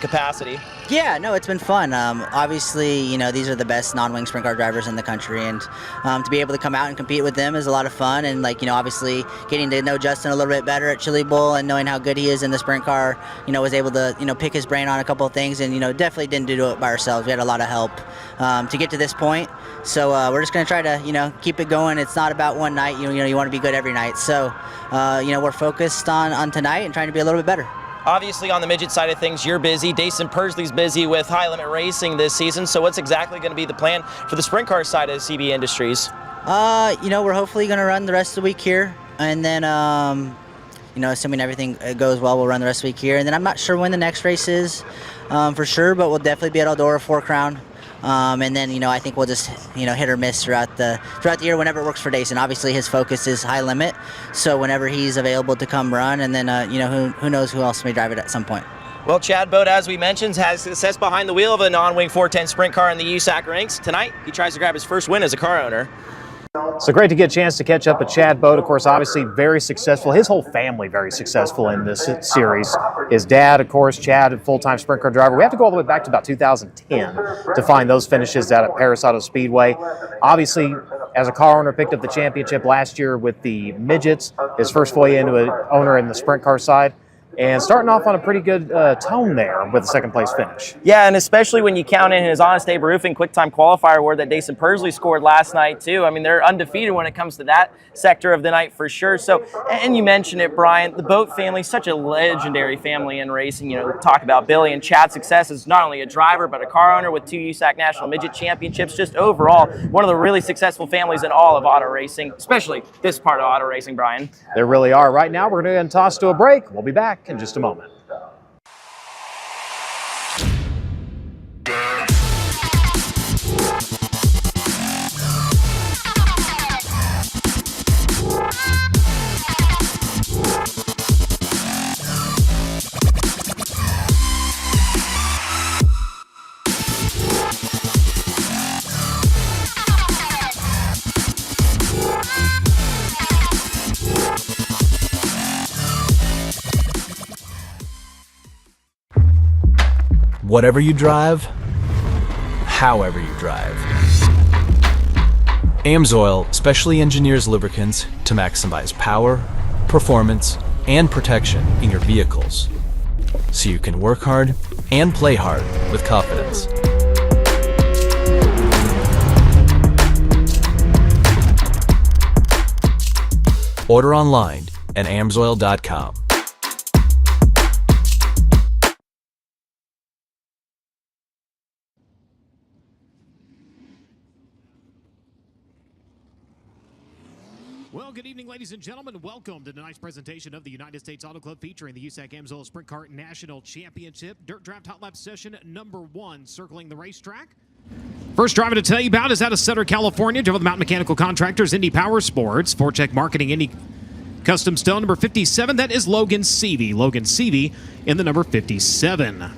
capacity? Yeah, no, it's been fun. Obviously, you know, these are the best non-wing sprint car drivers in the country, and to be able to come out and compete with them is a lot of fun. And like, you know, obviously getting to know Justin a little bit better at Chili Bowl and knowing how good he is in the sprint car, you know, was able to, you know, pick his brain on a couple of things, and, you know, definitely didn't do it by ourselves. We had a lot of help to get to this point. So we're just going to try to, you know, keep it going. It's not about one night. You know, you want to be good every night. So, you know, we're focused on tonight and trying to be a little bit better. Obviously, on the midget side of things, you're busy. Dason Persley's busy with high limit racing this season. So what's exactly going to be the plan for the sprint car side of CB Industries? You know, we're hopefully going to run the rest of the week here. And then, you know, assuming everything goes well, we'll run the rest of the week here. And then I'm not sure when the next race is for sure, but we'll definitely be at Eldora 4 Crown. And then, you know, I think we'll just, you know, hit or miss throughout the year whenever it works for Dason. Obviously, his focus is high limit, so whenever he's available to come run, and then, you know, who knows who else may drive it at some point. Well, Chad Boat, as we mentioned, has success behind the wheel of a non-wing 410 sprint car in the USAC ranks. Tonight, he tries to grab his first win as a car owner. So great to get a chance to catch up with Chad Boat. Of course, obviously very successful. His whole family very successful in this series. His dad, of course, Chad, a full-time sprint car driver. We have to go all the way back to about 2010 to find those finishes out at Paris Auto Speedway. Obviously, as a car owner, picked up the championship last year with the midgets. His first foray into an owner in the sprint car side. And starting off on a pretty good tone there with a second-place finish. Yeah, and especially when you count in his Honest Abe Roofing Quick Time Qualifier award that Dason Persley scored last night, too. I mean, they're undefeated when it comes to that sector of the night for sure. So, and you mentioned it, Brian, the Boat family, such a legendary family in racing. You know, talk about Billy and Chad's success as not only a driver, but a car owner with 2 USAC National Midget Championships. Just overall, one of the really successful families in all of auto racing, especially this part of auto racing, Brian. There really are. Right now, we're going to toss to a break. We'll be back in just a moment. Whatever you drive, however you drive. AMSOIL specially engineers lubricants to maximize power, performance, and protection in your vehicles, so you can work hard and play hard with confidence. Order online at amsoil.com. Well, good evening, ladies and gentlemen. Welcome to tonight's presentation of the United States Auto Club featuring the USAC AMSOIL Sprint Car National Championship. Dirt Draft Hot Lap session number 1 circling the racetrack. First driver to tell you about is out of Sutter, California, driven with Mountain Mechanical Contractors, Indy Power Sports, Forecheck Marketing, Indy Custom Stone, number 57. That is Logan Seavey. Logan Seavey in the number 57.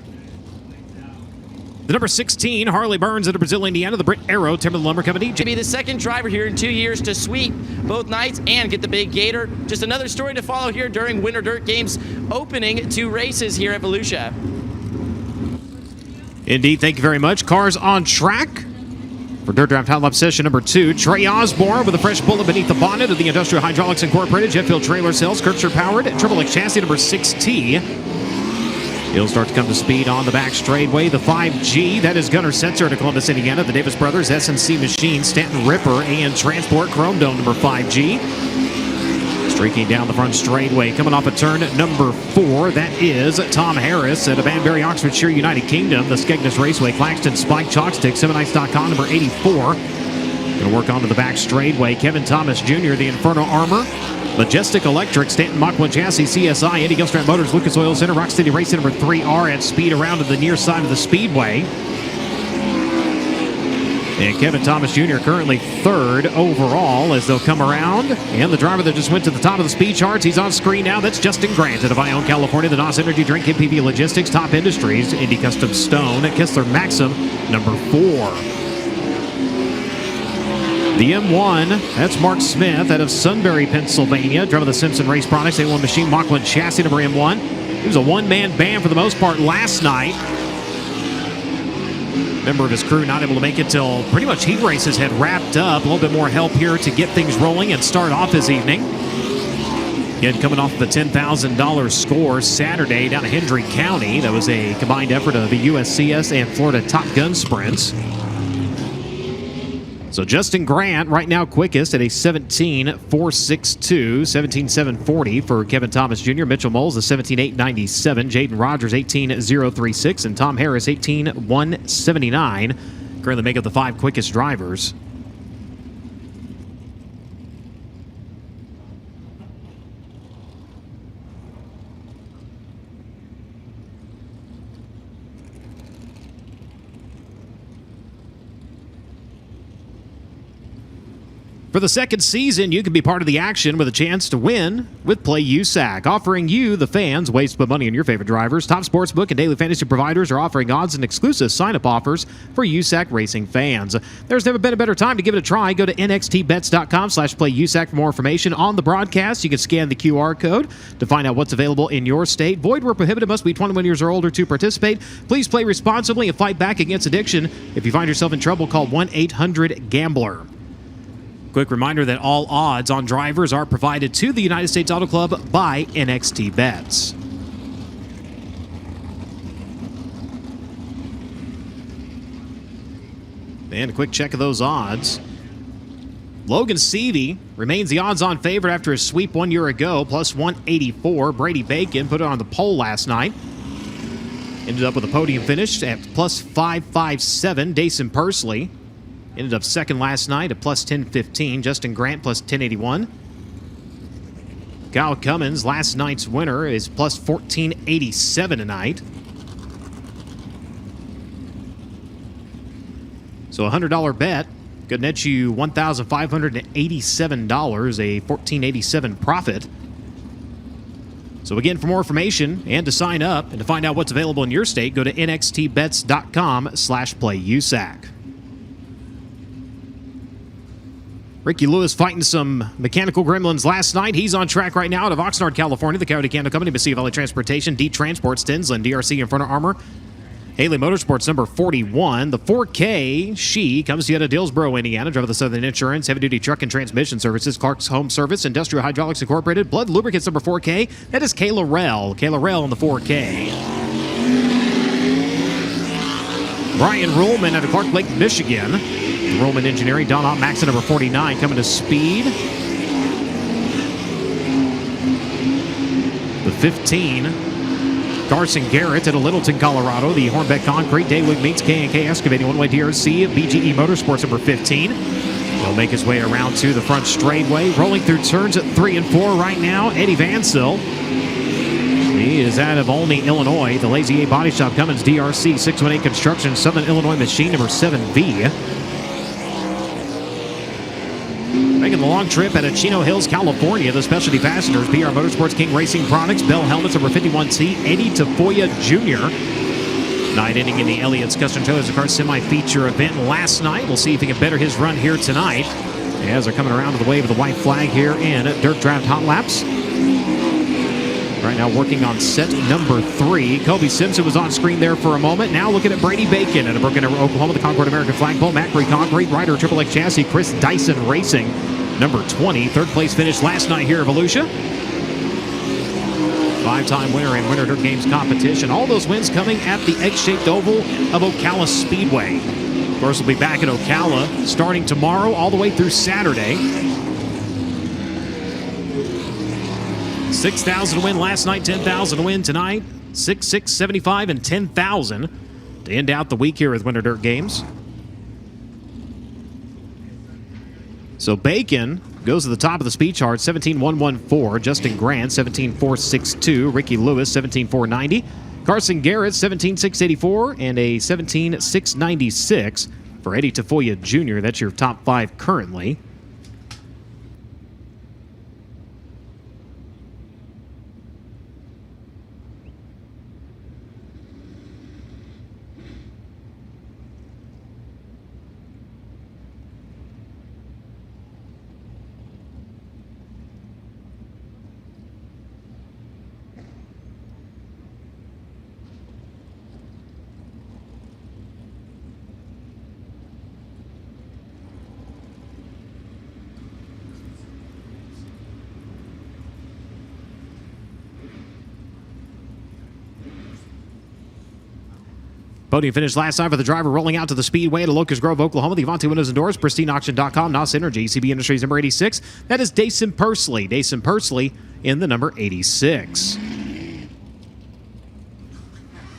The number 16, Harley Burns out of Brazil, Indiana, the Britt Arrow Timberland Lumber Company. To be the second driver here in 2 years to sweep both nights and get the big gator. Just another story to follow here during Winter Dirt Games opening 2 races here at Volusia. Indeed, thank you very much. Cars on track for Dirt Draft Hot Lap session number 2. Trey Osborne with a fresh bullet beneath the bonnet of the Industrial Hydraulics Incorporated Jet Fuel Trailer Cells, Kirkshire powered, Triple X chassis number 6T. He'll start to come to speed on the back straightaway. The 5G, that is Gunnar Setzer to Columbus, Indiana. The Davis Brothers, S&C Machine, Stanton Ripper, and Transport Chrome Dome number 5G. Streaking down the front straightaway, coming off a turn number 4. That is Tom Harris at Banbury, Oxfordshire, United Kingdom. The Skegness Raceway, Claxton Spike Chalkstick, Seminites.com, number 84. Going to work onto the back straightaway. Kevin Thomas Jr., the Inferno Armor. Majestic Electric, Stanton Mach 1 Chassis, CSI, Indy Gilstrap Motors, Lucas Oil Center, Rock City Racing number 3R at speed around to the near side of the Speedway. And Kevin Thomas Jr. currently 3rd overall as they'll come around. And the driver that just went to the top of the speed charts, he's on screen now. That's Justin Grant of Ione, California. The NOS Energy Drink, MPV Logistics, Top Industries, Indy Custom Stone, Kistler Maxim, number 4. The M1, that's Mark Smith out of Sunbury, Pennsylvania. Driver of the Simpson Race Products, A1 Machine, Mach 1 Chassis, number M1. He was a one-man band for the most part last night. Member of his crew not able to make it till pretty much heat races had wrapped up. A little bit more help here to get things rolling and start off his evening. Again, coming off the $10,000 score Saturday down in Hendry County. That was a combined effort of the USCS and Florida Top Gun sprints. So Justin Grant right now quickest at a 17.462, 17.740 for Kevin Thomas Jr. Mitchell Moles a 17.897, Jaden Rogers 18.036, and Tom Harris 18.179. Currently make up the 5 quickest drivers. For the second season, you can be part of the action with a chance to win with Play USAC, offering you, the fans, ways to put money on your favorite drivers. Top sportsbook and daily fantasy providers are offering odds and exclusive sign-up offers for USAC racing fans. There's never been a better time to give it a try. Go to nxtbets.com/playusac for more information on the broadcast. You can scan the QR code to find out what's available in your state. Void where prohibited, must be 21 years or older to participate. Please play responsibly and fight back against addiction. If you find yourself in trouble, call 1-800-GAMBLER. Quick reminder that all odds on drivers are provided to the United States Auto Club by NXT Bets. And a quick check of those odds. Logan Seavey remains the odds-on favorite after his sweep 1 year ago, plus 184. Brady Bacon put it on the pole last night. Ended up with a podium finish at plus 557. Dason Pursley ended up second last night at plus 1015. Justin Grant plus 1081. Kyle Cummins, last night's winner, is plus 1487 tonight. So a $100 bet could net you $1,587, a $1,487 profit. So again, for more information and to sign up and to find out what's available in your state, go to nxtbets.com/playusac. Ricky Lewis fighting some mechanical gremlins last night. He's on track right now out of Oxnard, California. The Coyote Candle Company, Mississippi Valley Transportation, D Transports, Tinsland, DRC in front of Armor. Haley Motorsports, number 41. The 4K, she comes to you out of Dillsboro, Indiana. Driver of the Southern Insurance, Heavy Duty Truck and Transmission Services, Clark's Home Service, Industrial Hydraulics Incorporated, Blood Lubricants, number 4K. That is Kayla Rell. Kayla Rell on the 4K. Brian Ruhlman out of Clark Lake, Michigan. Ruhlman Engineering, Don Ott Maxon, number 49, coming to speed. The 15. Carson Garrett out of Littleton, Colorado. The Hornbeck Concrete, Daywig Meats, K&K Excavating, One-Way DRC, BGE Motorsports, number 15. He'll make his way around to the front straightaway. Rolling through turns at 3 and 4 right now, Eddie Vansil. He is out of Olney, Illinois. The Lazy A Body Shop, Cummins DRC, 618 Construction, Southern Illinois Machine, number 7V. Making the long trip out of Chino Hills, California, the Specialty Fasteners, BR Motorsports, King Racing Products, Bell Helmets, number 51T, Eddie Tafoya Jr. Night ending in the Elliott's Custom Trailers and Cars semi-feature event last night. We'll see if he can better his run here tonight as they're coming around to the wave of the white flag here in Dirt Draft Hot Laps. Right now working on set number 3. Kobe Simpson was on screen there for a moment. Now looking at Brady Bacon out of Broken Arrow, Oklahoma, the Concord American flagpole. Macri Concrete, Ryder Triple X Chassis, Chris Dyson Racing, number 20. Third place finish last night here at Volusia. 5-time winner in Winter Dirt Games competition. All those wins coming at the egg-shaped oval of Ocala Speedway. Of course, we'll be back at Ocala starting tomorrow all the way through Saturday. 6,000 to win last night, 10,000 to win tonight. 6, 6, 75, and 10,000 to end out the week here with Winter Dirt Games. So Bacon goes to the top of the speed chart, 17.114. Justin Grant, 17.462. Ricky Lewis, 17.490. Carson Garrett, 17.684. And a 17.696 for Eddie Tafoya Jr. That's your top 5 currently. Podium finish last night for the driver rolling out to the Speedway to Locust Grove, Oklahoma. The Avante Windows and Doors, PristineAuction.com, NOS Energy, CB Industries number 86. That is Dason Pursley. Dason Pursley in the number 86.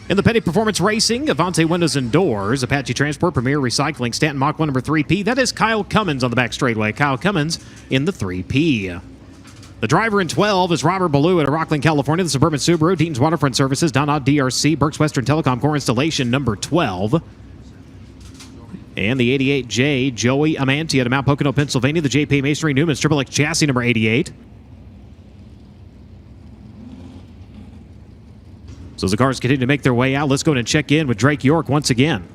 In the Petty Performance Racing, Avante Windows and Doors, Apache Transport, Premier Recycling, Stanton Mach 1 number 3P. That is Kyle Cummins on the back straightaway. Kyle Cummins in the 3P. The driver in 12 is Robert Ballou out of Rockland, California. The Suburban Subaru, Deaton's Waterfront Services, Donald DRC, Berks Western Telecom Core Installation number 12. And the 88J, Joey Amanti out of Mount Pocono, Pennsylvania. The JP Masonry Newman's Triple X Chassis number 88. So as the cars continue to make their way out, let's go ahead and check in with Drake York once again.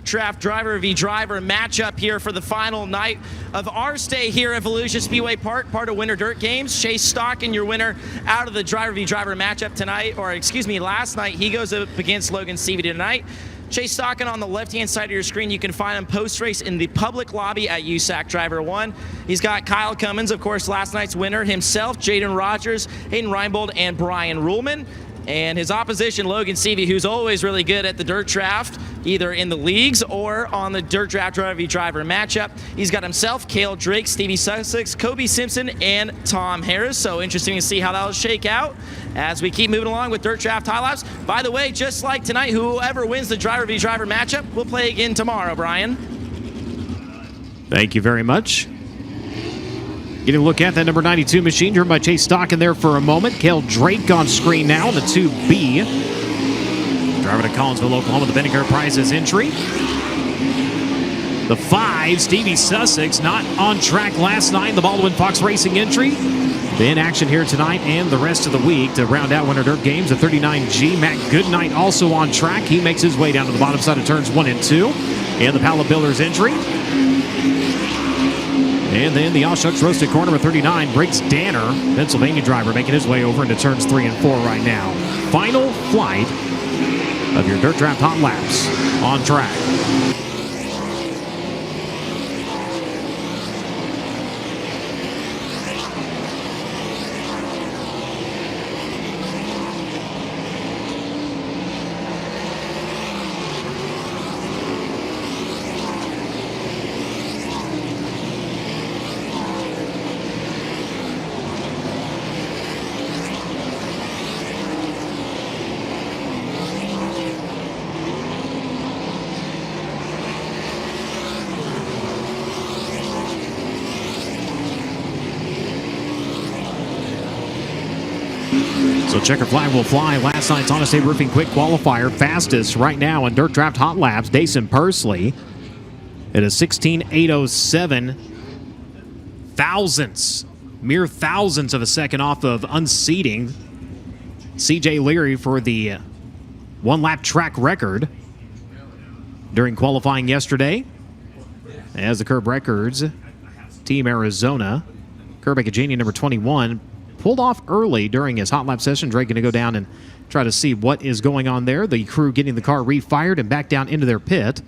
Draft driver v driver matchup here for the final night of our stay here at Volusia Speedway Park, part of Winter Dirt Games. Chase Stockin, your winner out of the driver v driver matchup tonight, or excuse me, last night. He goes up against Logan Seavey tonight. Chase Stockin on the left-hand side of your screen. You can find him post-race in the public lobby at USAC Driver 1. He's got Kyle Cummins, of course, last night's winner himself, Jaden Rogers, Hayden Reinbold, and Brian Ruhlman. And his opposition, Logan Seavey, who's always really good at the dirt draft, either in the leagues or on the dirt draft driver v driver matchup. He's got himself, Cale Drake, Stevie Sussex, Kobe Simpson, and Tom Harris. So interesting to see how that'll shake out as we keep moving along with dirt draft high laps. By the way, just like tonight, whoever wins the driver v driver matchup will play again tomorrow, Brian. Thank you very much. Getting a look at that number 92 machine driven by Chase Stockin there for a moment. Cale Drake on screen now in the 2B. Driver to Collinsville, Oklahoma, the Benninger Prizes entry. The 5, Stevie Sussex, not on track last night in the Baldwin Fox Racing entry. Then action here tonight and the rest of the week to round out Winter Dirt Games. The 39G, Matt Goodnight also on track. He makes his way down to the bottom side of turns 1 and 2. And the Pala Builders entry. And then the Oshucks Roasted Corner with 39, Briggs Danner, Pennsylvania driver, making his way over into turns 3 and 4 right now. Final flight of your Dirt Draft Hot Laps on track. So checker flag will fly. Last night's Honest Abe Roofing Quick Qualifier. Fastest right now in Dirt Draft Hot Laps, Dason Pursley. It is 16.807 thousandths, mere thousandths of a second off of unseating CJ Leary for the one-lap track record during qualifying yesterday. As the Curb Records, Team Arizona, Curb Ekajanian number 21, pulled off early during his hot lap session. Drake going to go down and try to see what is going on there. The crew getting the car refired and back down into their pit.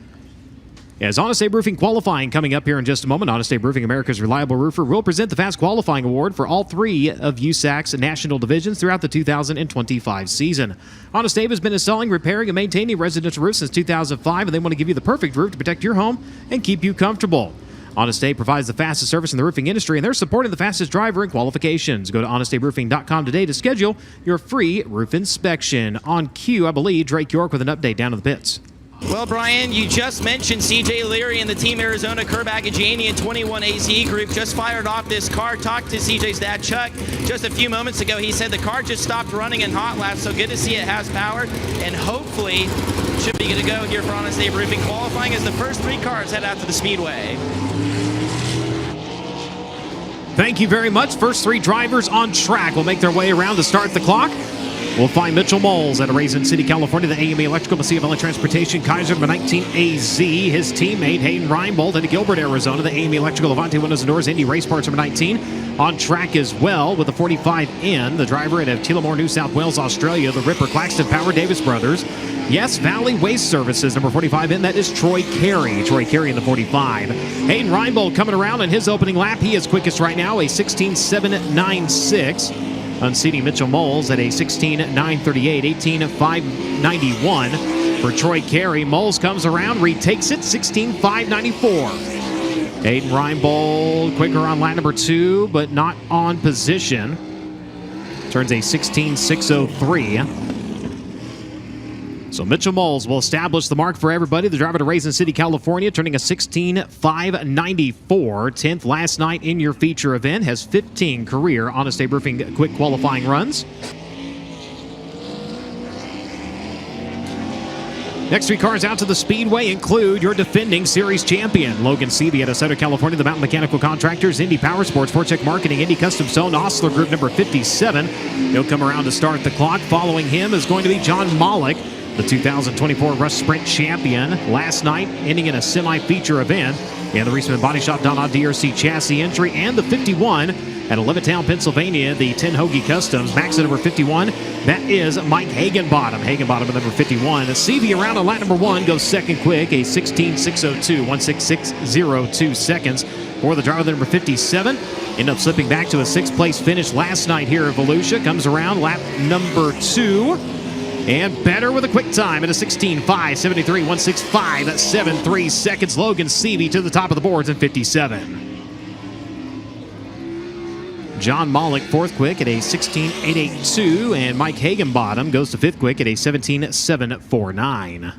As Honest Abe Roofing qualifying coming up here in just a moment. Honest Abe Roofing, America's Reliable Roofer, will present the Fast Qualifying Award for all 3 of USAC's national divisions throughout the 2025 season. Honest Abe has been installing, repairing, and maintaining residential roofs since 2005, and they want to give you the perfect roof to protect your home and keep you comfortable. Honest Abe provides the fastest service in the roofing industry, and they're supporting the fastest driver in qualifications. Go to honestaberoofing.com today to schedule your free roof inspection. On cue, I believe, Drake York with an update down to the pits. Well, Brian, you just mentioned CJ Leary and the Team Arizona Curb Ekajanian 21 AZ group just fired off this car. Talked to CJ's dad, Chuck, just a few moments ago. He said the car just stopped running in hot laps, so good to see it has power, and hopefully should be good to go here for Honest Abe Roofing qualifying as the first 3 cars head out to the Speedway. Thank you very much. First 3 drivers on track will make their way around to start the clock. We'll find Mitchell Moles out of Raisin City, California, the AME Electrical, Mesilla Valley Transportation, Kaiser, number 19 AZ. His teammate, Hayden Reinbold, out of Gilbert, Arizona, the AME Electrical, Avante Windows and Doors, Indy Race Parts, number 19. On track as well with the 45N. The driver out of Tillamore, New South Wales, Australia, the Ripper, Claxton Power, Davis Brothers. Yes, Valley Waste Services, number 45N. That is Troy Carey. Troy Carey in the 45. Hayden Reinbold coming around in his opening lap. He is quickest right now, a 16.796. unseating Mitchell Moles at a 16.938, 18.591 for Troy Carey. Moles comes around, retakes it, 16.594. Aiden Reinbold quicker on lap number 2, but not on position. Turns a 16.603. So Mitchell Moles will establish the mark for everybody. The driver to Raisin City, California, turning a 16.594. 10th last night in your feature event. Has 15 career Honest Abe Roofing quick qualifying runs. Next 3 cars out to the Speedway include your defending series champion, Logan Seavey out of Southern California, the Mountain Mechanical Contractors, Indy Power Sports, Vortech Marketing, Indy Custom Zone, Osler Group number 57. He'll come around to start the clock. Following him is going to be John Mollick, the 2024 Rush Sprint champion, last night ending in a semi-feature event. And the Reisman Body Shop Donna DRC chassis entry, and the 51 at Levittown, Pennsylvania, the 10 Hoagie Customs. Max at number 51, that is Mike Hagenbottom. Hagenbottom at number 51. CV around on lap number 1 goes second quick, a 16.602, 166.02 seconds for the driver, number 57. End up slipping back to a 6th place finish last night here at Volusia. Comes around lap number 2. And better with a quick time at a 16.573, 165.73 seconds. Logan Seavey to the top of the boards in 57. John Mollick, 4th quick at a 16.882, and Mike Hagenbottom goes to 5th quick at a 17.749.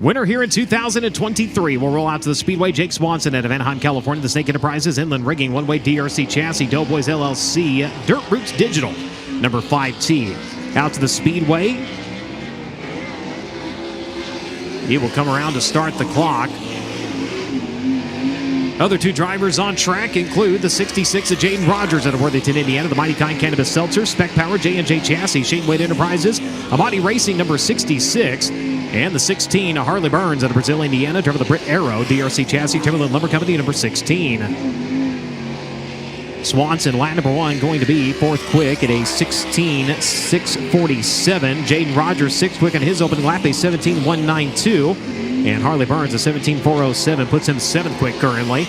Winner here in 2023 will roll out to the Speedway. Jake Swanson out of Anaheim, California. The Snake Enterprises, Inland Rigging, One-Way DRC Chassis, Doughboys LLC, Dirt Roots Digital, number 5T. Out to the Speedway. He will come around to start the clock. Other 2 drivers on track include the 66 of Jaden Rogers out of Worthington, Indiana, the Mighty Kind Cannabis Seltzer, Spec Power, J&J Chassis, Shane Wade Enterprises, Amati Racing, number 66, and the 16 of Harley Burns out of Brazil, Indiana, driver the Brit Arrow, DRC Chassis, Timberland Lumber Company, number 16. Swanson, lap number 1, going to be 4th quick at a 16.647. Jaden Rogers, 6th quick on his opening lap, a 17.192. And Harley Burns, a 17.407, puts him 7th quick currently.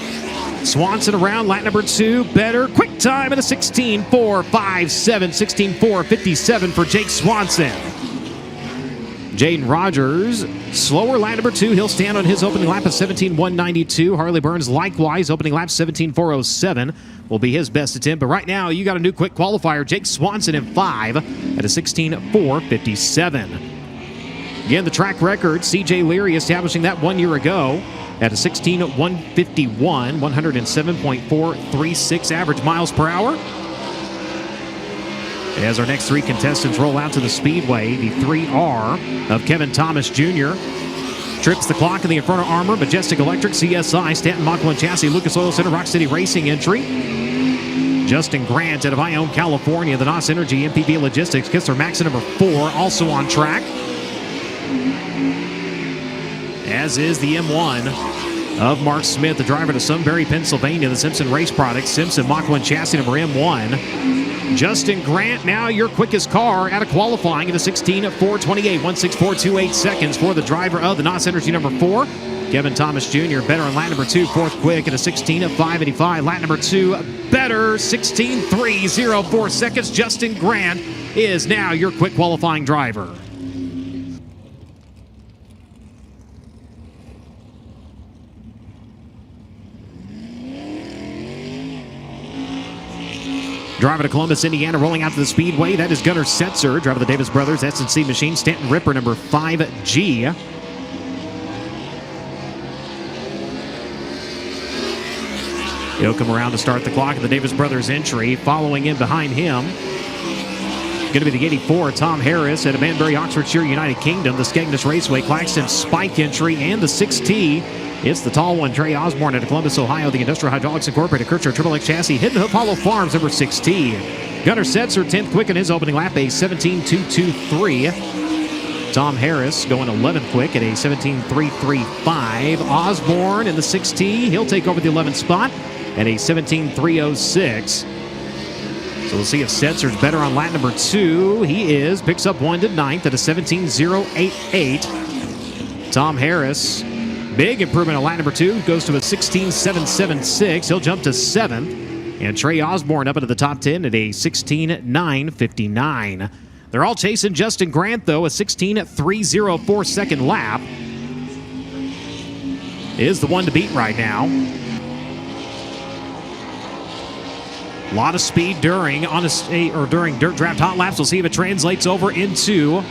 Swanson around lap number 2, better. Quick time at a 16.457, 16.457 for Jake Swanson. Jaden Rogers, slower lap number 2. He'll stand on his opening lap of 17.192. Harley Burns, likewise, opening lap 17.407 will be his best attempt. But right now, you got a new quick qualifier. Jake Swanson in 5 at a 16.457. Again, the track record, C.J. Leary establishing that 1 year ago at a 16.151, 107.436 average miles per hour. As our next 3 contestants roll out to the Speedway, the 3R of Kevin Thomas Jr. trips the clock in the Inferno Armor, Majestic Electric, CSI, Stanton Mach 1 Chassis, Lucas Oil Center, Rock City Racing entry. Justin Grant out of Ione, California, the NOS Energy, MPB Logistics, Kistler Max number 4, also on track. As is the M1 of Mark Smith, the driver to Sunbury, Pennsylvania, the Simpson Race Products, Simpson Mach 1 Chassis number M1. Justin Grant, now your quickest car out of qualifying at a 16.428, 164.28 seconds for the driver of the NOS Energy number 4. Kevin Thomas Jr. better on lap number 2, 4th quick at a 16.585. Lap number 2, better, 16.304 seconds. Justin Grant is now your quick qualifying driver. Driver to Columbus, Indiana, rolling out to the Speedway. That is Gunnar Setzer, driver of the Davis Brothers S&C Machine. Stanton Ripper, number 5G. He'll come around to start the clock at the Davis Brothers entry. Following in behind him, going to be the 84, Tom Harris out of Banbury, Oxfordshire, United Kingdom. The Skegness Raceway, Claxton Spike entry, and the 6T. It's the tall one, Trey Osborne out of Columbus, Ohio. The Industrial Hydraulics Incorporated, Kircher Triple X Chassis, Hidden Hoof Hollow Farms, number 6T. Gunnar Setzer, 10th quick in his opening lap, a 17.223. Tom Harris going 11th quick at a 17.335. Osborne in the 6T. He'll take over the 11th spot at a 17.306. So we'll see if Setzer's better on lap number 2. He is. Picks up 1 to 9th at a 17.088. Tom Harris, big improvement on lap number 2. Goes to a 16.776. He'll jump to 7th. And Trey Osborne up into the top 10 at a 16:9:59. They're all chasing Justin Grant, though. A 16:304 second lap is the one to beat right now. A lot of speed during dirt draft hot laps. We'll see if it translates over into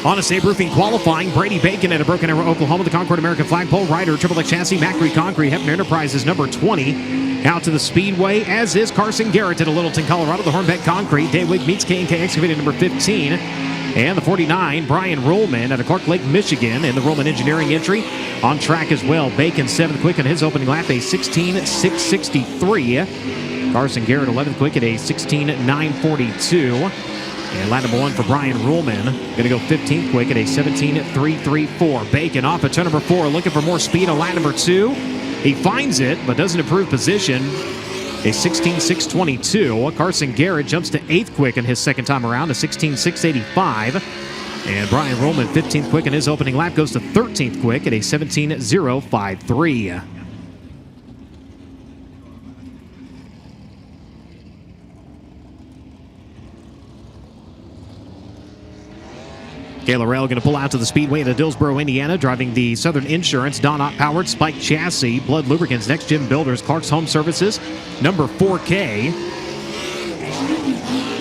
Honest Abe Roofing qualifying. Brady Bacon at a Broken Arrow, Oklahoma. The Concord American flagpole rider. Triple X chassis. Macri Concrete. Hefner Enterprises number 20. Out to the Speedway, as is Carson Garrett at a Littleton, Colorado. The Hornbeck Concrete. Daywig meets K&K Excavated number 15. And the 49, Brian Ruhlman at a Clark Lake, Michigan. And the Ruhlman Engineering entry on track as well. Bacon 7th quick on his opening lap, a 16:663. Carson Garrett 11th quick at a 16:942. And lap number 1 for Brian Ruhlman. Going to go 15th quick at a 17:334. Bacon off at turn number 4, looking for more speed on lap number 2. He finds it, but doesn't improve position. A 16:622. Carson Garrett jumps to 8th quick in his second time around, a 16:685. And Brian Ruhlman 15th quick in his opening lap, goes to 13th quick at a 17:053. Kayla Rail going to pull out to the Speedway at Dillsboro, Indiana, driving the Southern Insurance, Don-Ott powered Spike chassis, Blood Lubricants, Next Gen Builders, Clark's Home Services, number 4K.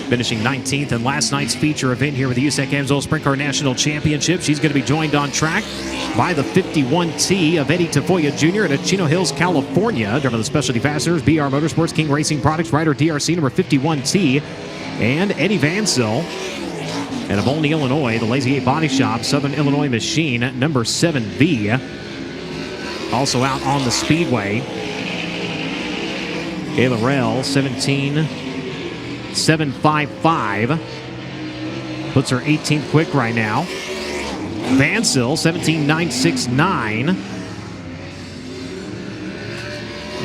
Finishing 19th in last night's feature event here with the USAC Amsoil Sprint Car National Championship. She's going to be joined on track by the 51T of Eddie Tafoya Jr. at Chino Hills, California. Driving the Specialty Fasteners, BR Motorsports, King Racing Products, rider DRC number 51T, and Eddie Vansell and of Olney, Illinois, the Lazy 8 Body Shop, Southern Illinois Machine, number 7V. Also out on the Speedway, Kayla Rail, 17:755. Puts her 18th quick right now. Vansell, 17:969.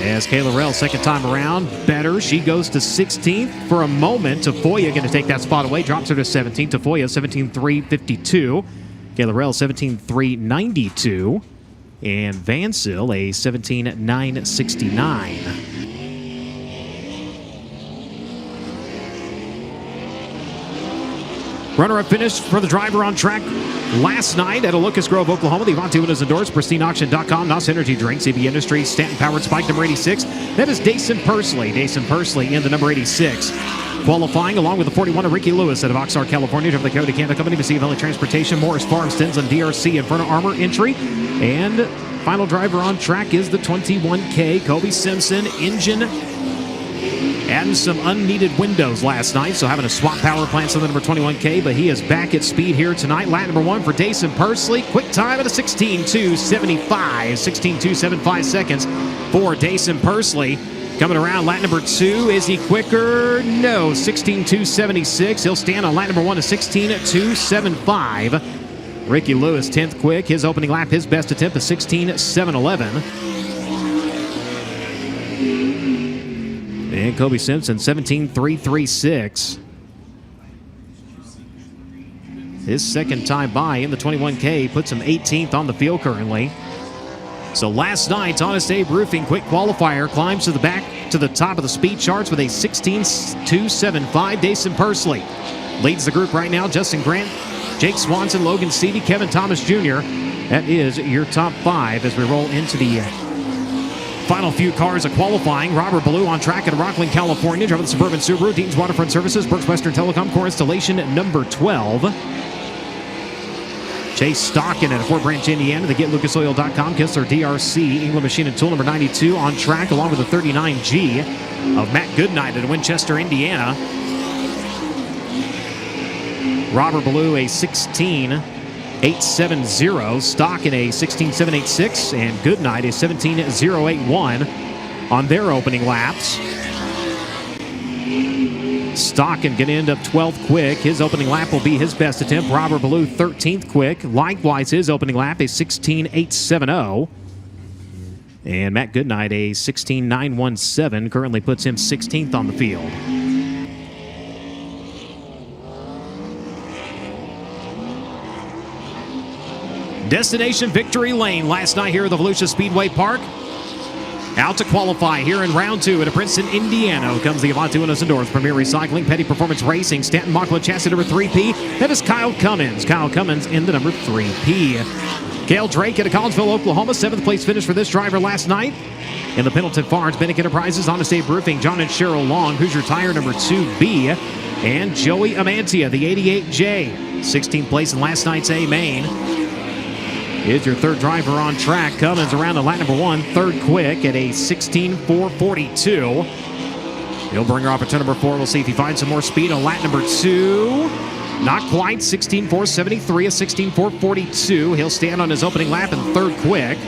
As Kayla Rail, second time around, better. She goes to 16th for a moment. Tafoya going to take that spot away, drops her to 17th. Tafoya, 17:352. Kayla Rail, 17:392. And Vansell, a 17:969. Runner-up finish for the driver on track last night at Lucas Grove, Oklahoma. The Avanti windows endorsed, PristineAuction.com, NOS Energy Drink, CB Industries, Stanton-powered Spike number 86. That is Dason Pursley. Dason Pursley in the number 86. Qualifying along with the 41 of Ricky Lewis out of Oxnard, California. Driven the Coyote Canada Company, Mississippi Valley Transportation, Morris Farm, Stinson, DRC, Inferno Armor entry. And final driver on track is the 21K, Kobe Simpson, engine. Adding some unneeded windows last night, so having to swap power plants on the number 21K, but he is back at speed here tonight. Lap number 1 for Dason Pursley. Quick time at a 16:275. 16:275 seconds for Dason Pursley. Coming around lap number 2. Is he quicker? No. 16:276. He'll stand on lap number 1 to 16:275. Ricky Lewis, 10th quick. His opening lap, his best attempt is 16:711. And Kobe Simpson, 17:336. His second time by in the 21K puts him 18th on the field currently. So last night's Honest Abe Roofing quick qualifier climbs to the back to the top of the speed charts with a 16:275. Dason Pursley leads the group right now. Justin Grant, Jake Swanson, Logan Seavey, Kevin Thomas Jr. That is your top 5 as we roll into the final few cars of qualifying. Robert Ballou on track at Rockland, California, driving the Suburban Subaru. Dean's Waterfront Services, Brooks Western Telecom, core installation number 12. Chase Stockin at Fort Branch, Indiana, the GetLucasOil.com, Kistler DRC, England Machine and Tool number 92 on track, along with the 39G of Matt Goodnight at Winchester, Indiana. Robert Ballou, a 16:870, Stock in a 16:786, and Goodnight a 17:081 on their opening laps. Stockin going to end up 12th quick. His opening lap will be his best attempt. Robert Ballou 13th quick. Likewise, his opening lap a 16:870. And Matt Goodnight a 16:917 currently puts him 16th on the field. Destination Victory Lane last night here at the Volusia Speedway Park. Out to qualify here in round 2 at Princeton, Indiana comes the Avant Windows and Doors Premier Recycling, Petty Performance Racing, Stanton Machla chassis number 3P. That is Kyle Cummins. Kyle Cummins in the number 3P. Cale Drake at Collinsville, Oklahoma. 7th place finish for this driver last night. In the Pendleton Farms, Bennick Enterprises, Honest Abe Roofing, John and Cheryl Long, Hoosier Tire number 2B. And Joey Amantia, the 88J. 16th place in last night's A main. Is your third driver on track. Cummins around to lap number 1, third quick at a 16.442. He'll bring her off at turn number 4. We'll see if he finds some more speed on lap number 2. Not quite. 16.473, a 16.442. He'll stand on his opening lap in third quick.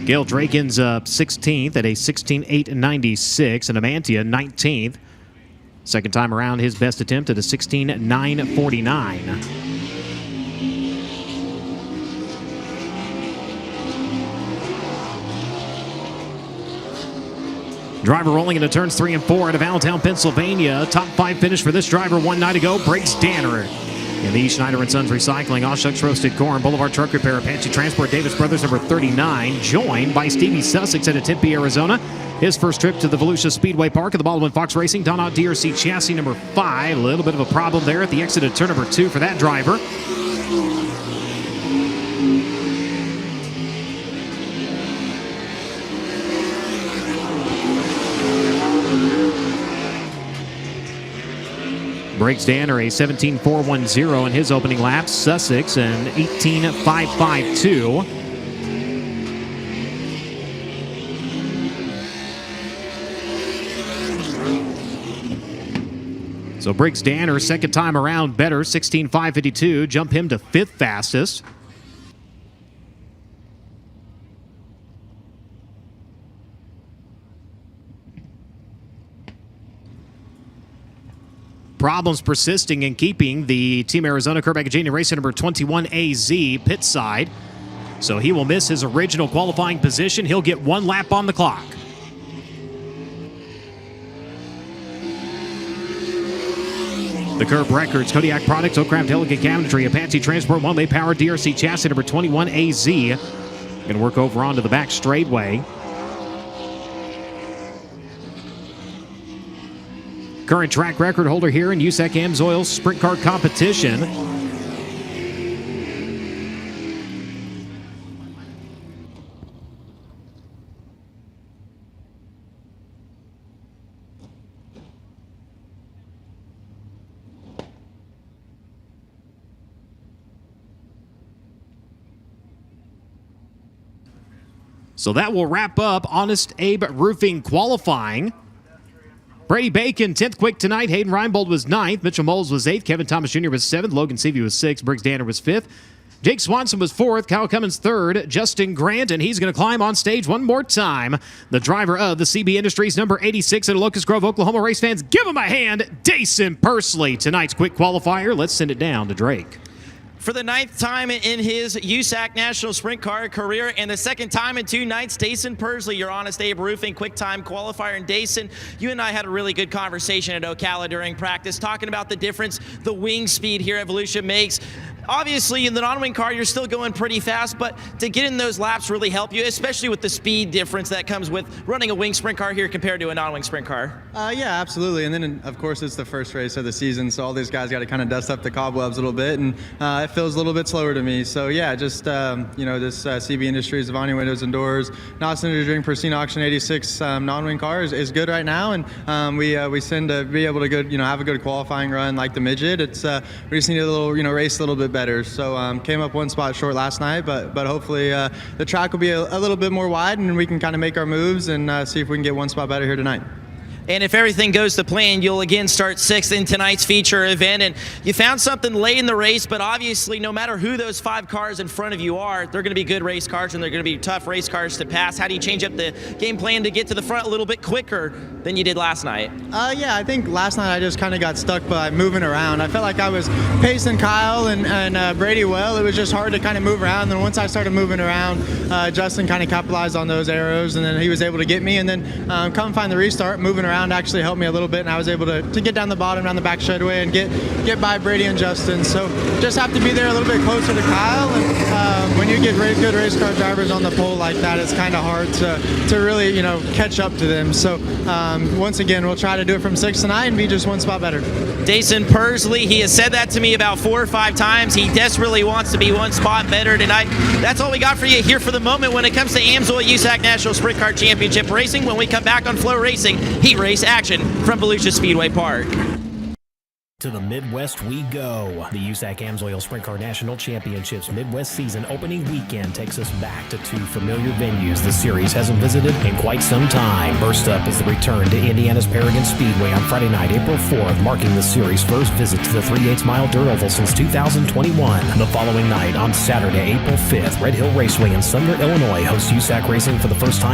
Gail Drake ends up 16th at a 16.896, and Amantia 19th. Second time around, his best attempt at a 16.949. Driver rolling into turns 3 and 4 out of Allentown, Pennsylvania. Top 5 finish for this driver one night ago. Briggs Danner. In the E. Schneider & Sons Recycling, Oshucks Roasted Corn, Boulevard Truck Repair, Apache Transport, Davis Brothers number 39, joined by Stevie Sussex out of Tempe, Arizona. His first trip to the Volusia Speedway Park at the Baldwin Fox Racing, Donut DRC chassis number 5. A little bit of a problem there at the exit of turn number 2 for that driver. Briggs Danner a 17.410 in his opening lap. Sussex an 18.552. So Briggs Danner, second time around better, 16.552. Jump him to 5th fastest. Problems persisting in keeping the Team Arizona Kerr Junior Racing number 21 AZ pit side. So he will miss his original qualifying position. He'll get 1 lap on the clock. The Curb Records, Kodiak Products, Oakcraft Delicate Cabinetry, Apache Transport, One-Way Power, DRC Chassis number 21 AZ. Going to work over onto the back straightway. Current track record holder here in USAC AMSOIL Sprint Car Competition. So that will wrap up Honest Abe Roofing qualifying. Brady Bacon, 10th quick tonight. Hayden Reinbold was 9th. Mitchell Moles was 8th. Kevin Thomas Jr. was 7th. Logan Seavey was 6th. Briggs Danner was 5th. Jake Swanson was 4th. Kyle Cummins 3rd. Justin Grant, and he's going to climb on stage one more time. The driver of the CB Industries, number 86 at Locust Grove, Oklahoma. Race fans, give him a hand. Dason Pursley, tonight's quick qualifier. Let's send it down to Drake. For the 9th time in his USAC National Sprint Car career and the 2nd time in 2 nights, Dason Pursley, your Honest Abe Roofing quick time qualifier. And Dason, you and I had a really good conversation at Ocala during practice, talking about the difference the wing speed here at Volusia makes. Obviously, in the non-wing car, you're still going pretty fast, but to get in those laps really help you, especially with the speed difference that comes with running a wing sprint car here compared to a non-wing sprint car. Yeah, absolutely. And then, of course, it's the first race of the season, so all these guys got to kind of dust up the cobwebs a little bit, and it feels a little bit slower to me. So, yeah, just, this CB Industries, Avani Windows and Doors, Noss Energy Drink, Pristine Auction 86 non-wing car is good right now, and we send to be able to have a good qualifying run like the midget. It's we just need a little, race a little bit better. So came up 1 spot short last night, but hopefully the track will be a little bit more wide, and we can kind of make our moves and see if we can get 1 spot better here tonight. And if everything goes to plan, you'll again start 6th in tonight's feature event. And you found something late in the race, but obviously no matter who those 5 cars in front of you are, they're going to be good race cars and they're going to be tough race cars to pass. How do you change up the game plan to get to the front a little bit quicker than you did last night? Yeah, I think last night I just kind of got stuck by moving around. I felt like I was pacing Kyle and Brady well. It was just hard to kind of move around. And then once I started moving around, Justin kind of capitalized on those arrows, and then he was able to get me. And then come find the restart, moving around ground actually helped me a little bit, and I was able to get down the bottom, down the back straightaway, and get by Brady and Justin. So just have to be there a little bit closer to Kyle. And when you get good race car drivers on the pole like that, it's kind of hard to really, catch up to them. So once again, we'll try to do it from 6 to 9 and be just one spot better. Dason Persley, he has said that to me about 4 or 5 times. He desperately wants to be one spot better tonight. That's all we got for you here for the moment when it comes to AMSOIL USAC National Sprint Car Championship Racing. When we come back on FloRacing, heat race action from Volusia Speedway Park. To the Midwest we go. The USAC AMSOIL Sprint Car National Championships Midwest season opening weekend takes us back to 2 familiar venues the series hasn't visited in quite some time. First up is the return to Indiana's Paragon Speedway on Friday night, April 4th, marking the series' first visit to the 3/8 mile dirt oval since 2021. The following night, on Saturday, April 5th, Red Hill Raceway in Sumner, Illinois hosts USAC Racing for the first time